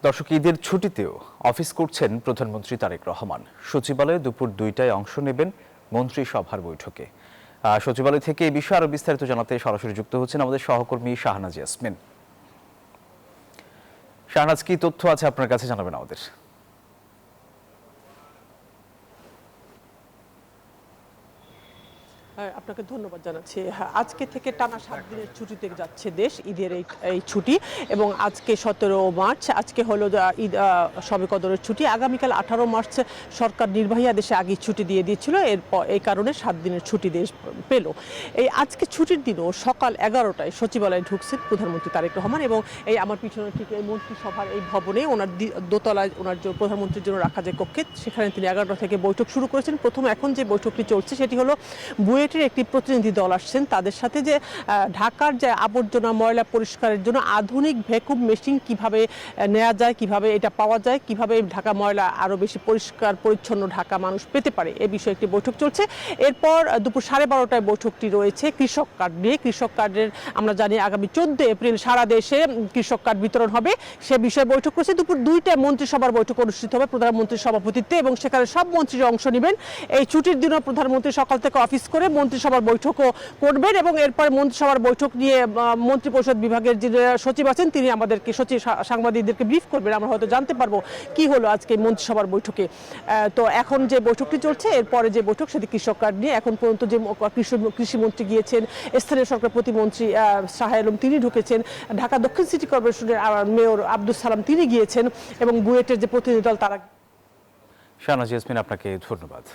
দর্শক, ঈদের ছুটিতেও অফিস করছেন প্রধানমন্ত্রী তারেক রহমান। সচিবালয়ে দুপুর 2টায় অংশ নেবেন মন্ত্রিসভার বৈঠকে। সচিবালয় থেকে এই বিষয়ে আরো বিস্তারিত জানাতে সরাসরি যুক্ত হচ্ছেন আমাদের সহকর্মী শাহনাজ ইয়াসমিন। শাহনাজ, কি তথ্য আছে আপনার কাছে, জানাবেন আমাদের। আপনাকে ধন্যবাদ জানাচ্ছি। আজকে থেকে টানা 7 দিনের ছুটিতে যাচ্ছে দেশ, ঈদের এই ছুটি। এবং আজকে 17 মার্চ, আজকে হলো ঈদ শবে কদরের ছুটি। আগামীকাল 18 মার্চ সরকার নির্বাহী আদেশে আগে ছুটি দিয়ে দিয়েছিল, এই কারণে 7 দিনের ছুটি দেশ পেল। এই আজকে ছুটির দিনও সকাল 11টায় সচিবালয়ে ঢুকছেন প্রধানমন্ত্রী তারেক রহমান। এবং এই আমার পিছনে ঠিক এই মন্ত্রিসভার এই ভবনে ওনার দোতলায় ওনার যে প্রধানমন্ত্রীর জন্য রাখা যে কক্ষে, সেখানে তিনি 11টা থেকে বৈঠক শুরু করেছেন। প্রথম এখন যে বৈঠকটি চলছে সেটি হলো বুয়েটের একটি প্রতিনিধি দল আসছেন, তাদের সাথে যে ঢাকার যে আবর্জনা ময়লা পরিষ্কারের জন্য আধুনিক ভ্যাকুম মেশিন কিভাবে নেওয়া যায়, কিভাবে এটা পাওয়া যায়, কিভাবে ঢাকা ময়লা আরও বেশি পরিষ্কার পরিচ্ছন্ন ঢাকা মানুষ পেতে পারে, এ বিষয়ে একটি বৈঠক চলছে। এরপর দুপুর 12:30টায় বৈঠকটি রয়েছে কৃষক কার্ড নিয়ে। কৃষক কার্ডের আমরা জানি আগামী 14 এপ্রিল সারা দেশে কৃষক কার্ড বিতরণ হবে, সে বিষয়ে বৈঠক করছে। দুপুর 2টায় মন্ত্রিসভার বৈঠক অনুষ্ঠিত হবে প্রধানমন্ত্রীর সভাপতিত্বে, এবং সেখানে সব মন্ত্রীরা অংশ নেবেন। এই ছুটির দিনও প্রধানমন্ত্রী সকাল থেকে অফিস করে মন্ত্রিসভার বৈঠকও করবেন, এবং এরপর মন্ত্রিসভার বৈঠক নিয়ে মন্ত্রিপরিষদ বিভাগের যে সচিব আছেন তিনি আমাদেরকে সাংবাদিকদেরকে ব্রিফ করবেন। আমরা হয়তো জানতে পারবো কি হলো আজকে মন্ত্রিসভার বৈঠকে। তো এখন যে বৈঠকটি চলছে, এরপরে যে বৈঠক সেটি কৃষক কার্ড নিয়ে। এখন পর্যন্ত যে কৃষিমন্ত্রী গিয়েছেন, স্থানীয় সরকার প্রতিমন্ত্রী শাহ আলম তিনি ঢুকেছেন, ঢাকা দক্ষিণ সিটি কর্পোরেশনের মেয়র আব্দুল সালাম তিনি গিয়েছেন, এবং বুয়েটের যে প্রতিনিধি দল তারা। শাহনাজ ইয়াসমিন, আপনাকে ধন্যবাদ।